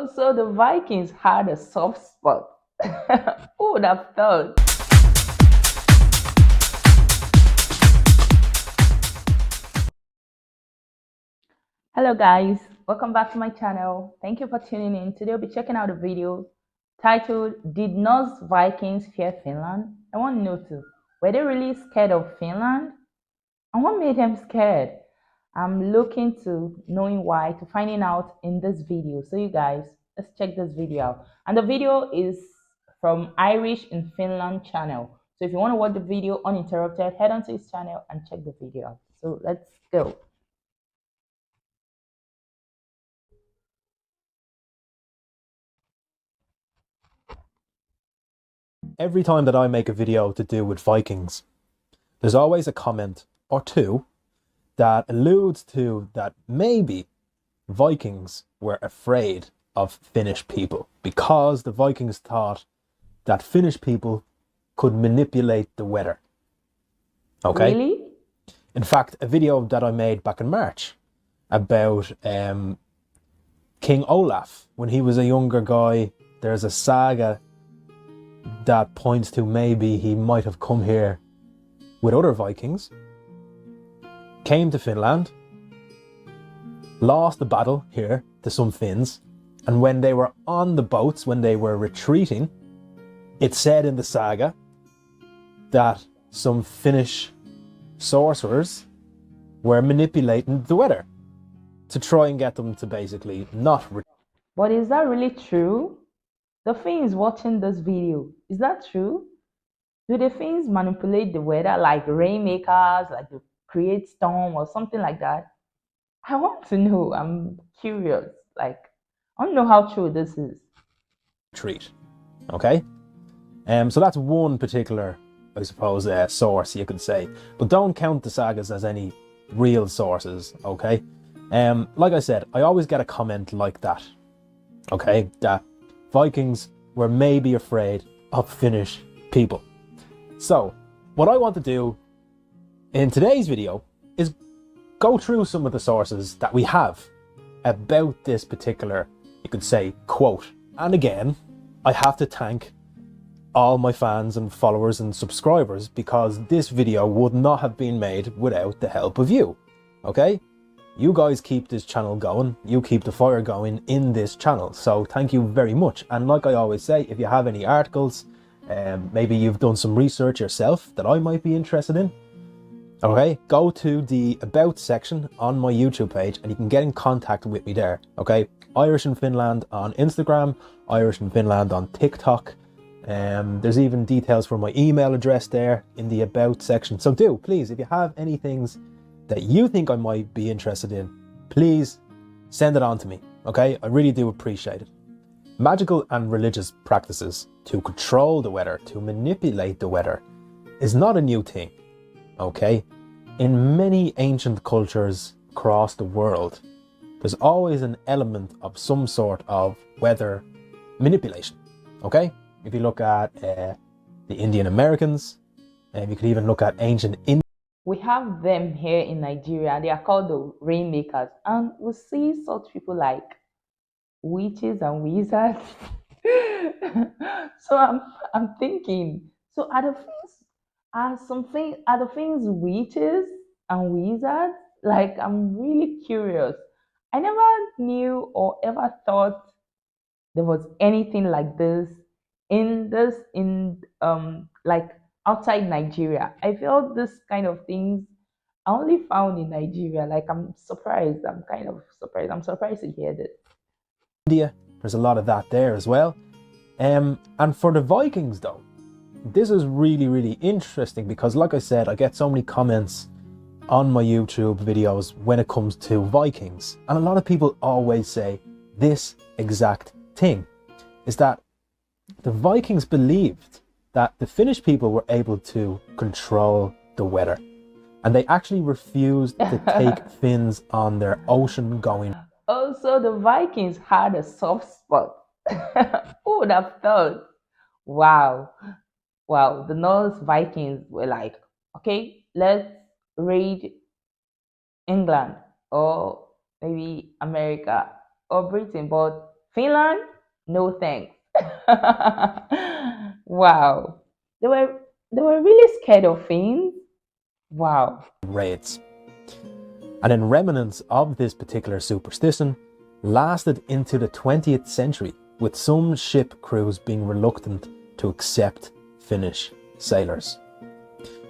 Also, the Vikings had a soft spot. Who would have thought? Hello guys, welcome back to my channel. Thank you for tuning in. Today we'll be checking out a video titled Did Norse Vikings Fear Finland? I want to know too, were they really scared of Finland? And what made them scared? I'm looking to knowing why, to finding out in this video. So you guys, let's check this video out. And the video is from Irish in Finland channel. So if you want to watch the video uninterrupted, head onto his channel and check the video out. So let's go. Every time that I make a video to do with Vikings, there's always a comment or two that alludes to that maybe Vikings were afraid of Finnish people because the Vikings thought that Finnish people could manipulate the weather. Okay? Really? In fact, a video that I made back in March about King Olaf, when he was a younger guy, there's a saga that points to maybe he might have come here with other Vikings, came to Finland, lost the battle here to some Finns, and when they were on the boats, when they were retreating, it said in the saga that some Finnish sorcerers were manipulating the weather to try and get them to basically not But is that really true? The Finns watching this video, is that true? Do the Finns manipulate the weather like rainmakers, like to create storm or something like that? I want to know. I'm curious. Like, I don't know how true this is. retreat. Okay? So that's one particular, I suppose, source you could say. But don't count the sagas as any real sources, okay? Like I said, I always get a comment like that, okay? That Vikings were maybe afraid of Finnish people. So, what I want to do in today's video is go through some of the sources that we have about this particular, you could say, quote. And again, I have to thank all my fans and followers and subscribers because this video would not have been made without the help of you, okay? You guys keep this channel going, you keep the fire going in this channel, so thank you very much. And like I always say, if you have any articles, maybe you've done some research yourself that I might be interested in, okay, go to the About section on my YouTube page and you can get in contact with me there, okay? Irish in Finland on Instagram, Irish in Finland on TikTok. There's even details for my email address there in the About section. So do, please, if you have any things that you think I might be interested in, please send it on to me, okay? I really do appreciate it. Magical and religious practices to control the weather, to manipulate the weather, is not a new thing, okay? In many ancient cultures across the world, there's always an element of some sort of weather manipulation, okay? If you look at the Indian Americans, and you could even look at ancient India. We have them here in Nigeria. They are called the rainmakers. And we see such people like witches and wizards. So I'm thinking, so are the things witches and wizards? Like, I'm really curious. I never knew or ever thought there was anything like this in like outside Nigeria. I felt this kind of things I only found in Nigeria. Like, I'm surprised. I'm kind of surprised. I'm surprised to hear this. There's a lot of that there as well. And for the Vikings though, this is really, really interesting because like I said, I get so many comments on my YouTube videos when it comes to Vikings. And a lot of people always say this exact thing, is that the Vikings believed that the Finnish people were able to control the weather. And they actually refused to take Finns on their ocean going. Also, the Vikings had a soft spot. Who would have thought? Wow. Wow. The Norse Vikings were like, okay, let's raid England or maybe America or Britain. But Finland, no thanks. Wow. They were they were really scared of Finns. Wow. raids. And then remnants of this particular superstition lasted into the 20th century, with some ship crews being reluctant to accept Finnish sailors.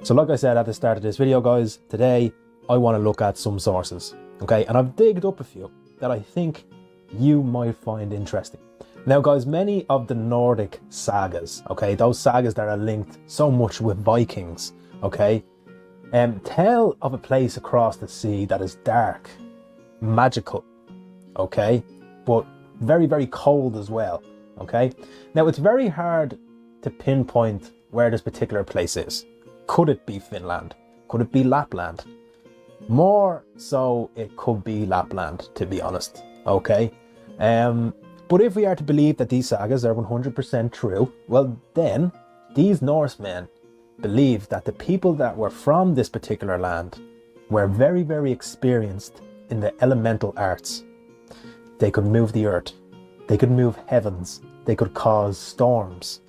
So like I said at the start of this video, guys, today I want to look at some sources, okay? And I've digged up a few that I think you might find interesting. Now, guys, many of the Nordic sagas, okay, those sagas that are linked so much with Vikings, okay, tell of a place across the sea that is dark, magical, okay, but very, very cold as well, okay? Now, it's very hard to pinpoint where this particular place is. Could it be Finland? Could it be Lapland? More so, it could be Lapland, to be honest, okay? But if we are to believe that these sagas are 100% true, well then, these Norsemen believed that the people that were from this particular land were very, very experienced in the elemental arts. They could move the earth, they could move heavens, they could cause storms.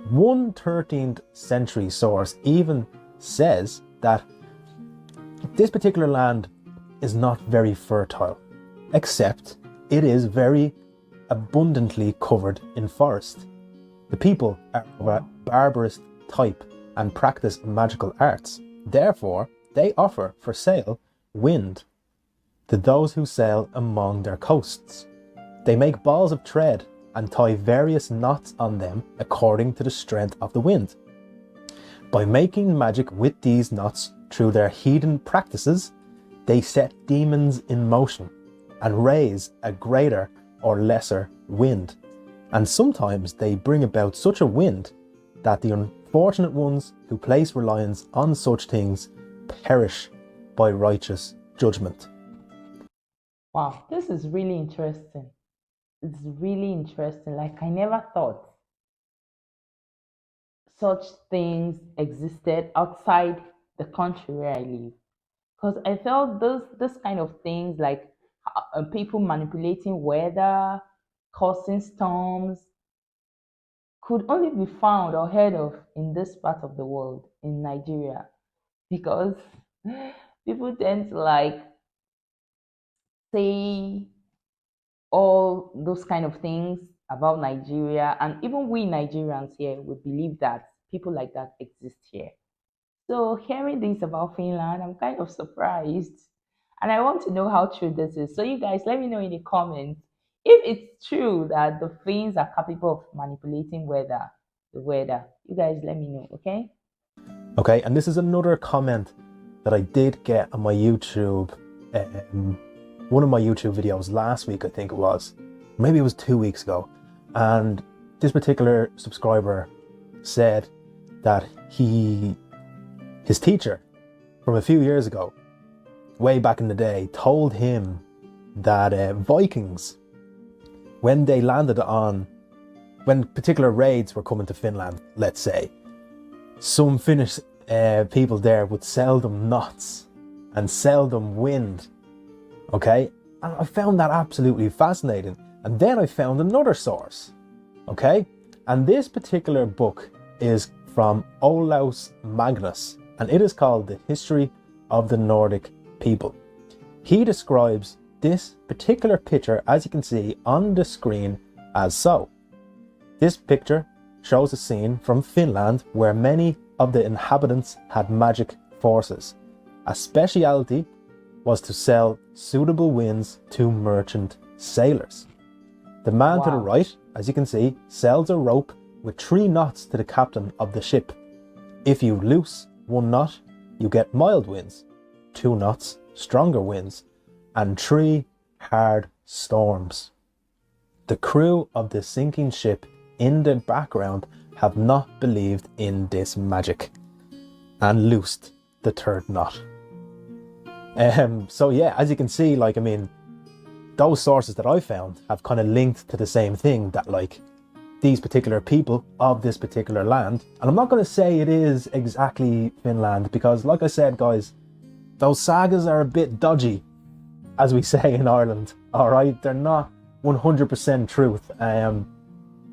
One 13th century source even says that this particular land is not very fertile, except it is very abundantly covered in forest. The people are of a barbarous type and practice magical arts. Therefore, they offer for sale wind to those who sail among their coasts. They make balls of thread and tie various knots on them according to the strength of the wind. By making magic with these knots through their heathen practices, they set demons in motion and raise a greater or lesser wind. And sometimes they bring about such a wind that the unfortunate ones who place reliance on such things perish by righteous judgment. Wow, this is really interesting. It's really interesting. Like, I never thought such things existed outside the country where I live. Because I felt this kind of things like people manipulating weather, causing storms, could only be found or heard of in this part of the world, in Nigeria, because people tend to like say all those kind of things about Nigeria, and even we Nigerians here would believe that people like that exist here. So hearing this about Finland, I'm kind of surprised. And I want to know how true this is. So you guys let me know in the comments if it's true that the Finns are capable of manipulating the weather. You guys let me know, okay? Okay, and this is another comment that I did get on my YouTube, one of my YouTube videos last week, I think it was. Maybe it was 2 weeks ago. And this particular subscriber said that his teacher from a few years ago, way back in the day, told him that Vikings, when particular raids were coming to Finland, let's say, some Finnish people there would sell them knots and sell them wind, okay? And I found that absolutely fascinating. And then I found another source, okay? And this particular book is from Olaus Magnus, and it is called The History of the Nordic People. He describes this particular picture, as you can see on the screen, as so. This picture shows a scene from Finland where many of the inhabitants had magic forces. A speciality was to sell suitable winds to merchant sailors. The man to the right, as you can see, sells a rope with 3 knots to the captain of the ship. If you loose 1 knot, you get mild winds, 2 knots, stronger winds, and 3 hard storms. The crew of the sinking ship in the background have not believed in this magic and loosed the 3rd knot. So yeah, as you can see, like, I mean, those sources that I found have kind of linked to the same thing, that like these particular people of this particular land. And I'm not going to say it is exactly Finland, because like I said, guys, those sagas are a bit dodgy, as we say in Ireland. All right, they're not 100% truth.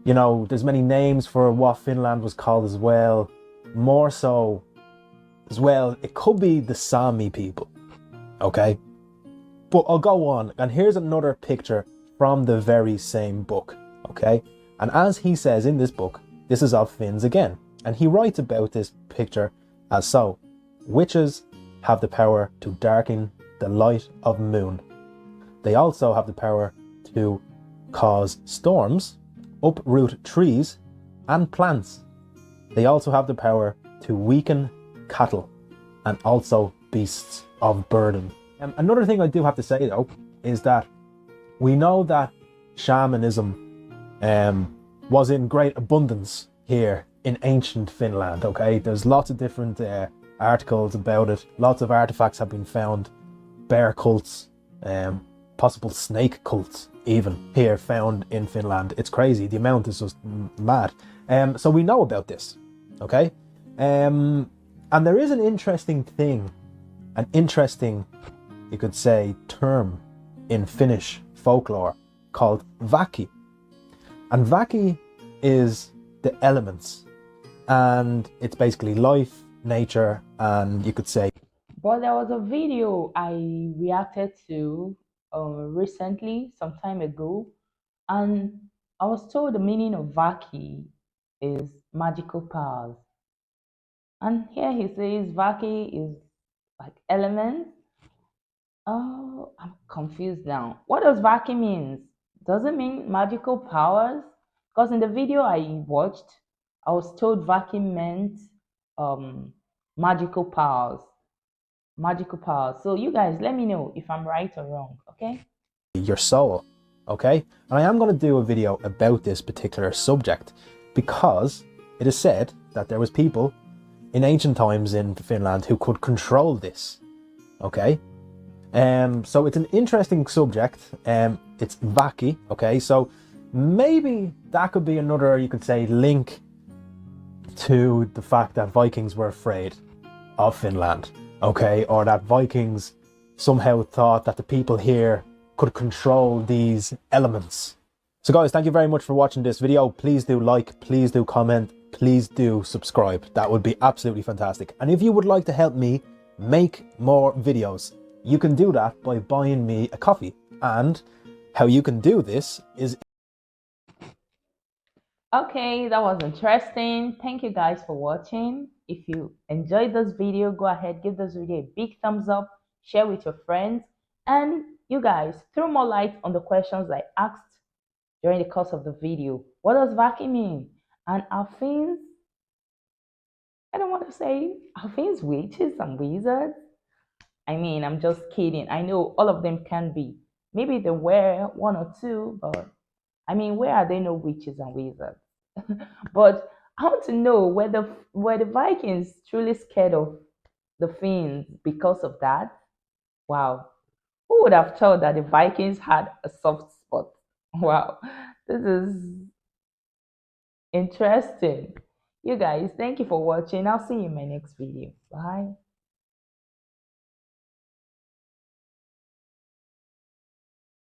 You know, there's many names for what Finland was called as well. More so as well, it could be the Sami people, okay? But I'll go on, and here's another picture from the very same book, okay? And as he says in this book, this is of Finns again, and he writes about this picture as so: witches have the power to darken the light of moon. They also have the power to cause storms, uproot trees and plants. They also have the power to weaken cattle and also beasts of burden. Another thing I do have to say though is that we know that shamanism was in great abundance here in ancient Finland, okay? There's lots of different articles about it. Lots of artifacts have been found. Bear cults, possible snake cults even here found in Finland. It's crazy. The amount is just mad. So we know about this, okay? And there is an interesting thing, an interesting, you could say, term in Finnish folklore called Vaki. And Vaki is the elements, and it's basically life, nature, and you could say. But there was a video I reacted to recently, some time ago, and I was told the meaning of Vaki is magical powers. And here he says Vaki is like element. Oh, I'm confused now. What does Vaki mean? Does it mean magical powers? Because in the video I watched, I was told Vaki meant um, magical powers. Magical powers. So you guys let me know if I'm right or wrong, okay? Your soul, okay? And I am going to do a video about this particular subject because it is said that there was people in ancient times in Finland who could control this, okay? So it's an interesting subject. It's Vaki, okay? So maybe that could be another, you could say, link to the fact that Vikings were afraid of Finland, okay? Or that Vikings somehow thought that the people here could control these elements. So guys, thank you very much for watching this video. Please do like, please do comment, please do subscribe. That would be absolutely fantastic. And if you would like to help me make more videos, you can do that by buying me a coffee. And how you can do this is... Okay, that was interesting. Thank you guys for watching. If you enjoyed this video, go ahead, give this video a big thumbs up, share with your friends, and you guys throw more light on the questions I asked during the course of the video. What does Vaki mean? And are Finns, I don't want to say, are Finns witches and wizards? I mean, I'm just kidding. I know all of them can be. Maybe there were one or two, but I mean, where are there no witches and wizards? But I want to know were the Vikings truly scared of the Finns because of that? Wow. Who would have thought that the Vikings had a soft spot? Wow. This is interesting. You guys, thank you for watching. I'll see you in my next video. Bye.